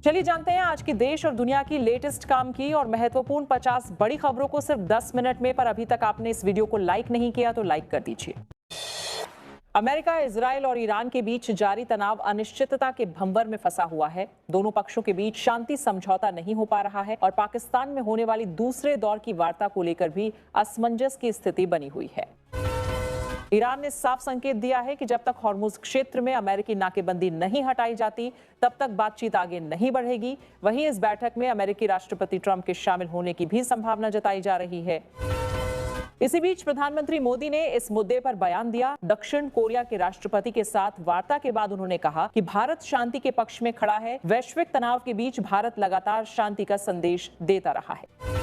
चलिए जानते हैं आज की देश और दुनिया की लेटेस्ट काम की और महत्वपूर्ण 50 बड़ी खबरों को सिर्फ 10 मिनट में। पर अभी तक आपने इस वीडियो को लाइक नहीं किया तो लाइक कर दीजिए। अमेरिका, इजराइल और ईरान के बीच जारी तनाव अनिश्चितता के भंवर में फंसा हुआ है। दोनों पक्षों के बीच शांति समझौता नहीं हो पा रहा है और पाकिस्तान में होने वाली दूसरे दौर की वार्ता को लेकर भी असमंजस की स्थिति बनी हुई है। ईरान ने साफ संकेत दिया है कि जब तक हॉर्मुज क्षेत्र में अमेरिकी नाकेबंदी नहीं हटाई जाती तब तक बातचीत आगे नहीं बढ़ेगी। वहीं इस बैठक में अमेरिकी राष्ट्रपति ट्रंप के शामिल होने की भी संभावना जताई जा रही है। इसी बीच प्रधानमंत्री मोदी ने इस मुद्दे पर बयान दिया। दक्षिण कोरिया के राष्ट्रपति के साथ वार्ता के बाद उन्होंने कहा कि भारत शांति के पक्ष में खड़ा है। वैश्विक तनाव के बीच भारत लगातार शांति का संदेश देता रहा है।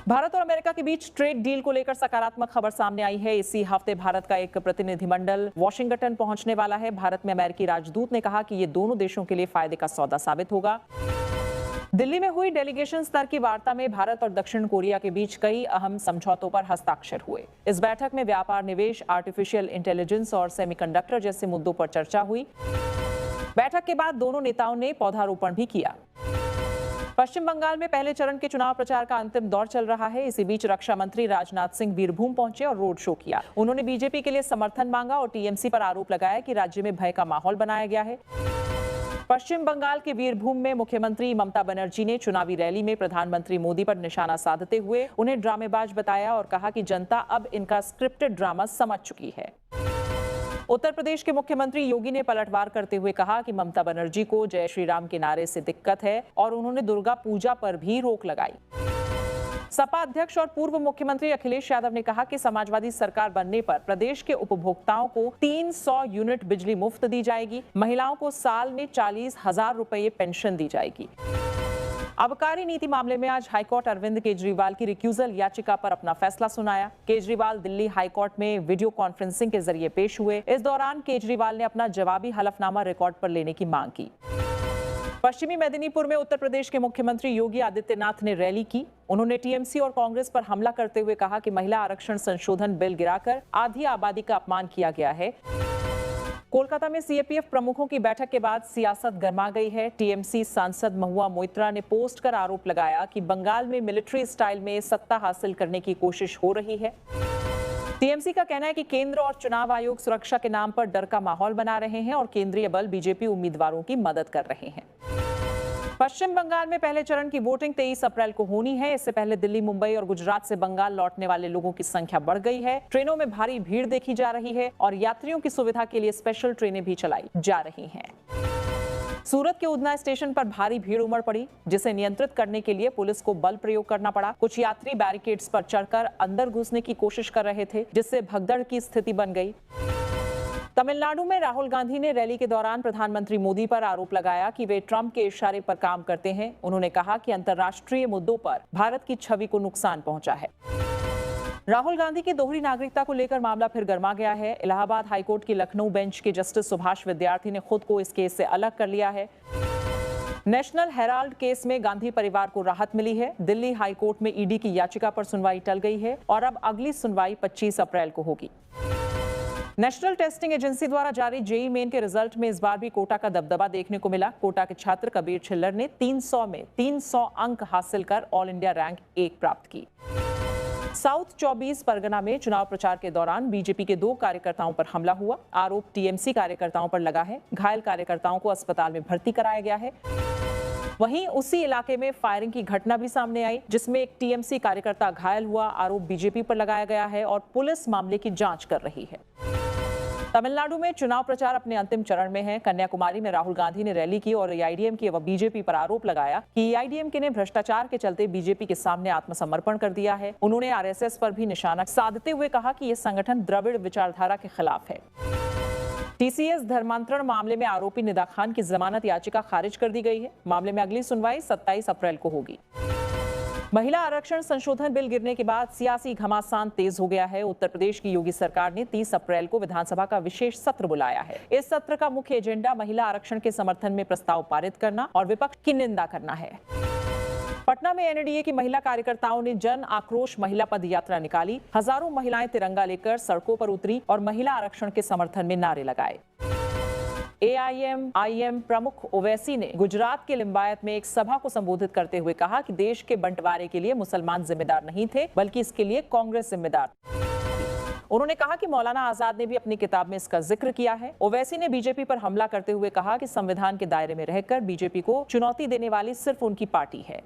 भारत और अमेरिका के बीच ट्रेड डील को लेकर सकारात्मक खबर सामने आई है। इसी हफ्ते भारत का एक प्रतिनिधिमंडल वॉशिंगटन पहुंचने वाला है। भारत में अमेरिकी राजदूत ने कहा कि ये दोनों देशों के लिए फायदे का सौदा साबित होगा। दिल्ली में हुई डेलीगेशन स्तर की वार्ता में भारत और दक्षिण कोरिया के बीच कई अहम समझौतों पर हस्ताक्षर हुए। इस बैठक में व्यापार, निवेश, आर्टिफिशियल इंटेलिजेंस और सेमीकंडक्टर जैसे मुद्दों पर चर्चा हुई। बैठक के बाद दोनों नेताओं ने पौधारोपण भी किया। पश्चिम बंगाल में पहले चरण के चुनाव प्रचार का अंतिम दौर चल रहा है। इसी बीच रक्षा मंत्री राजनाथ सिंह बीरभूम पहुंचे और रोड शो किया। उन्होंने बीजेपी के लिए समर्थन मांगा और टीएमसी पर आरोप लगाया कि राज्य में भय का माहौल बनाया गया है। पश्चिम बंगाल के बीरभूम में मुख्यमंत्री ममता बनर्जी ने चुनावी रैली में प्रधानमंत्री मोदी पर निशाना साधते हुए उन्हें ड्रामेबाज बताया और कहा कि जनता अब इनका स्क्रिप्टेड ड्रामा समझ चुकी है। उत्तर प्रदेश के मुख्यमंत्री योगी ने पलटवार करते हुए कहा कि ममता बनर्जी को जय श्री राम के नारे से दिक्कत है और उन्होंने दुर्गा पूजा पर भी रोक लगाई। सपा अध्यक्ष और पूर्व मुख्यमंत्री अखिलेश यादव ने कहा कि समाजवादी सरकार बनने पर प्रदेश के उपभोक्ताओं को 300 यूनिट बिजली मुफ्त दी जाएगी। महिलाओं को साल में 40,000 रुपये पेंशन दी जाएगी। आबकारी नीति मामले में आज हाईकोर्ट अरविंद केजरीवाल की रिक्यूजल याचिका पर अपना फैसला सुनाया। केजरीवाल दिल्ली हाईकोर्ट में वीडियो कॉन्फ्रेंसिंग के जरिए पेश हुए। इस दौरान केजरीवाल ने अपना जवाबी हलफनामा रिकॉर्ड पर लेने की मांग की। पश्चिमी मेदिनीपुर में उत्तर प्रदेश के मुख्यमंत्री योगी आदित्यनाथ ने रैली की। उन्होंने टीएमसी और कांग्रेस पर हमला करते हुए कहा कि महिला आरक्षण संशोधन बिल गिराकर आधी आबादी का अपमान किया गया है। कोलकाता में सीएपीएफ प्रमुखों की बैठक के बाद सियासत गर्मा गई है। टीएमसी सांसद महुआ मोइत्रा ने पोस्ट कर आरोप लगाया कि बंगाल में मिलिट्री स्टाइल में सत्ता हासिल करने की कोशिश हो रही है। टीएमसी का कहना है कि केंद्र और चुनाव आयोग सुरक्षा के नाम पर डर का माहौल बना रहे हैं और केंद्रीय बल बीजेपी उम्मीदवारों की मदद कर रहे हैं। पश्चिम बंगाल में पहले चरण की वोटिंग 23 अप्रैल को होनी है। इससे पहले दिल्ली, मुंबई और गुजरात से बंगाल लौटने वाले लोगों की संख्या बढ़ गई है। ट्रेनों में भारी भीड़ देखी जा रही है और यात्रियों की सुविधा के लिए स्पेशल ट्रेनें भी चलाई जा रही हैं। सूरत के उधना स्टेशन पर भारी भीड़ उमड़ पड़ी, जिसे नियंत्रित करने के लिए पुलिस को बल प्रयोग करना पड़ा। कुछ यात्री बैरिकेड्स पर चढ़कर अंदर घुसने की कोशिश कर रहे थे, जिससे भगदड़ की स्थिति बन गई। तमिलनाडु में राहुल गांधी ने रैली के दौरान प्रधानमंत्री मोदी पर आरोप लगाया कि वे ट्रंप के इशारे पर काम करते हैं। उन्होंने कहा कि अंतर्राष्ट्रीय मुद्दों पर भारत की छवि को नुकसान पहुंचा है। राहुल गांधी की दोहरी नागरिकता को लेकर मामला फिर गर्मा गया है। इलाहाबाद हाईकोर्ट की लखनऊ बेंच के जस्टिस सुभाष विद्यार्थी ने खुद को इस केस से अलग कर लिया है। नेशनल हेराल्ड केस में गांधी परिवार को राहत मिली है। दिल्ली हाईकोर्ट में ईडी की याचिका पर सुनवाई टल गई है और अब अगली सुनवाई 25 अप्रैल को होगी। नेशनल टेस्टिंग एजेंसी द्वारा जारी जेईई मेन के रिजल्ट में इस बार भी कोटा का दबदबा देखने को मिला। कोटा के छात्र कबीर छिल्लर ने 300 में 300 अंक हासिल कर ऑल इंडिया रैंक 1 प्राप्त की। साउथ 24 परगना में चुनाव प्रचार के दौरान बीजेपी के 2 कार्यकर्ताओं पर हमला हुआ। आरोप टीएमसी कार्यकर्ताओं पर लगा है। घायल कार्यकर्ताओं को अस्पताल में भर्ती कराया गया है। वहीं उसी इलाके में फायरिंग की घटना भी सामने आई, जिसमें एक टीएमसी कार्यकर्ता घायल हुआ। आरोप बीजेपी पर लगाया गया है और पुलिस मामले की जांच कर रही है। तमिलनाडु में चुनाव प्रचार अपने अंतिम चरण में है। कन्याकुमारी में राहुल गांधी ने रैली की और एआईडीएमके व बीजेपी पर आरोप लगाया कि एआईडीएमके ने भ्रष्टाचार के चलते बीजेपी के सामने आत्मसमर्पण कर दिया है। उन्होंने आरएसएस पर भी निशाना साधते हुए कहा कि यह संगठन द्रविड़ विचारधारा के खिलाफ है। टीसीएस धर्मांतरण मामले में आरोपी निदा खान की जमानत याचिका खारिज कर दी गई है। मामले में अगली सुनवाई 27 अप्रैल को होगी। महिला आरक्षण संशोधन बिल गिरने के बाद सियासी घमासान तेज हो गया है। उत्तर प्रदेश की योगी सरकार ने 30 अप्रैल को विधानसभा का विशेष सत्र बुलाया है। इस सत्र का मुख्य एजेंडा महिला आरक्षण के समर्थन में प्रस्ताव पारित करना और विपक्ष की निंदा करना है। पटना में एनडीए की महिला कार्यकर्ताओं ने जन आक्रोश महिला पद यात्रा निकाली। हजारों महिलाएं तिरंगा लेकर सड़कों पर उतरी और महिला आरक्षण के समर्थन में नारे लगाए। AIM प्रमुख ओवैसी ने गुजरात के लिंबायत में एक सभा को संबोधित करते हुए कहा कि देश के बंटवारे के लिए मुसलमान जिम्मेदार नहीं थे, बल्कि इसके लिए कांग्रेस जिम्मेदार। उन्होंने कहा कि मौलाना आजाद ने भी अपनी किताब में इसका जिक्र किया है। ओवैसी ने बीजेपी पर हमला करते हुए कहा कि संविधान के दायरे में रहकर बीजेपी को चुनौती देने वाली सिर्फ उनकी पार्टी है।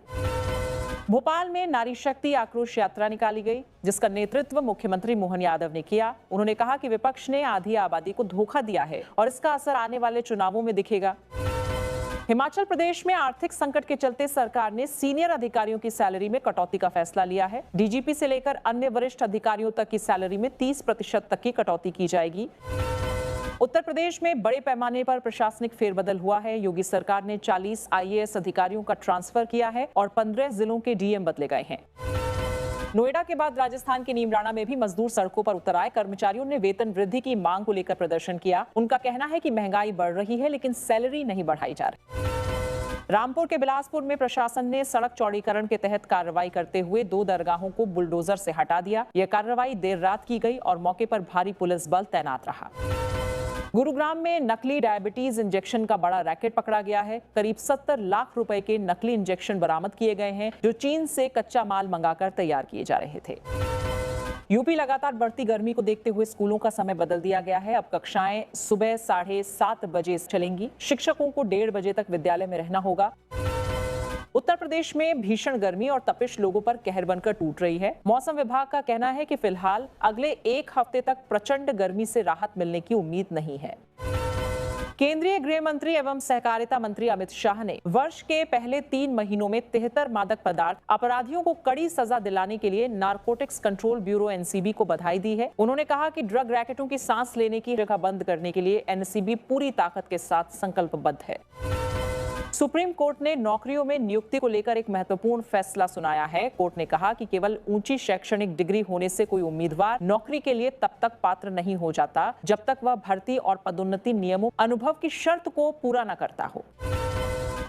भोपाल में नारी शक्ति आक्रोश यात्रा निकाली गई, जिसका नेतृत्व मुख्यमंत्री मोहन यादव ने किया। उन्होंने कहा कि विपक्ष ने आधी आबादी को धोखा दिया है और इसका असर आने वाले चुनावों में दिखेगा। हिमाचल प्रदेश में आर्थिक संकट के चलते सरकार ने सीनियर अधिकारियों की सैलरी में कटौती का फैसला लिया है। डीजीपी से लेकर अन्य वरिष्ठ अधिकारियों तक की सैलरी में 30% तक की कटौती की जाएगी। उत्तर प्रदेश में बड़े पैमाने पर प्रशासनिक फेरबदल हुआ है। योगी सरकार ने 40 IAS अधिकारियों का ट्रांसफर किया है और 15 जिलों के DM बदले गए हैं। नोएडा के बाद राजस्थान के नीमराना में भी मजदूर सड़कों पर उतर आए। कर्मचारियों ने वेतन वृद्धि की मांग को लेकर प्रदर्शन किया। उनका कहना है कि महंगाई बढ़ रही है, लेकिन सैलरी नहीं बढ़ाई जा रही। रामपुर के बिलासपुर में प्रशासन ने सड़क चौड़ीकरण के तहत कार्रवाई करते हुए 2 दरगाहों को बुलडोजर से हटा दिया। यह कार्रवाई देर रात की गई और मौके पर भारी पुलिस बल तैनात रहा। गुरुग्राम में नकली डायबिटीज इंजेक्शन का बड़ा रैकेट पकड़ा गया है। करीब 70 लाख रुपए के नकली इंजेक्शन बरामद किए गए हैं, जो चीन से कच्चा माल मंगाकर तैयार किए जा रहे थे। यूपी लगातार बढ़ती गर्मी को देखते हुए स्कूलों का समय बदल दिया गया है। अब कक्षाएं सुबह 7:30 बजे चलेंगी। शिक्षकों को 1:30 बजे तक विद्यालय में रहना होगा। उत्तर प्रदेश में भीषण गर्मी और तपिश लोगों पर कहर बनकर टूट रही है। मौसम विभाग का कहना है कि फिलहाल अगले 1 हफ्ते तक प्रचंड गर्मी से राहत मिलने की उम्मीद नहीं है। केंद्रीय गृह मंत्री एवं सहकारिता मंत्री अमित शाह ने वर्ष के पहले 3 महीनों में 73 मादक पदार्थ अपराधियों को कड़ी सजा दिलाने के लिए नारकोटिक्स कंट्रोल ब्यूरो NCB को बधाई दी है। उन्होंने कहा कि ड्रग रैकेटों की सांस लेने की जगह बंद करने के लिए NCB पूरी ताकत के साथ संकल्पबद्ध है। सुप्रीम कोर्ट ने नौकरियों में नियुक्ति को लेकर एक महत्वपूर्ण फैसला सुनाया है। कोर्ट ने कहा कि केवल ऊंची शैक्षणिक डिग्री होने से कोई उम्मीदवार नौकरी के लिए तब तक पात्र नहीं हो जाता जब तक वह भर्ती और पदोन्नति नियमों अनुभव की शर्त को पूरा न करता हो।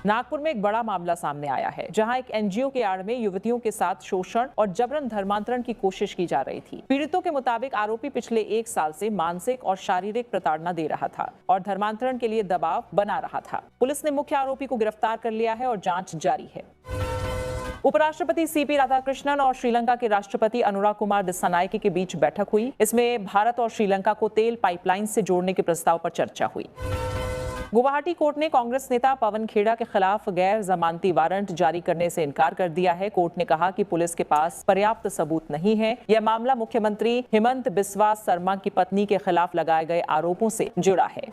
नागपुर में एक बड़ा मामला सामने आया है, जहां एक NGO के आड़ में युवतियों के साथ शोषण और जबरन धर्मांतरण की कोशिश की जा रही थी। पीड़ितों के मुताबिक आरोपी पिछले 1 साल से मानसिक और शारीरिक प्रताड़ना दे रहा था और धर्मांतरण के लिए दबाव बना रहा था। पुलिस ने मुख्य आरोपी को गिरफ्तार कर लिया है और जांच जारी है। उपराष्ट्रपति CP राधाकृष्णन और श्रीलंका के राष्ट्रपति अनुराग कुमार दिस्सानायके के बीच बैठक हुई। इसमें भारत और श्रीलंका को तेल पाइपलाइन से जोड़ने के प्रस्ताव पर चर्चा हुई। गुवाहाटी कोर्ट ने कांग्रेस नेता पवन खेड़ा के खिलाफ गैर जमानती वारंट जारी करने से इनकार कर दिया है। कोर्ट ने कहा कि पुलिस के पास पर्याप्त सबूत नहीं है। यह मामला मुख्यमंत्री हिमंत बिस्वा शर्मा की पत्नी के खिलाफ लगाए गए आरोपों से जुड़ा है।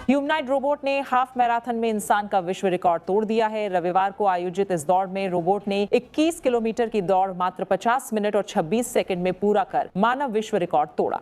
ह्यूमनॉइड रोबोट ने हाफ मैराथन में इंसान का विश्व रिकॉर्ड तोड़ दिया है। रविवार को आयोजित इस दौड़ में रोबोट ने 21 किलोमीटर की दौड़ मात्र 50 मिनट और 26 सेकंड में पूरा कर मानव विश्व रिकॉर्ड तोड़ा।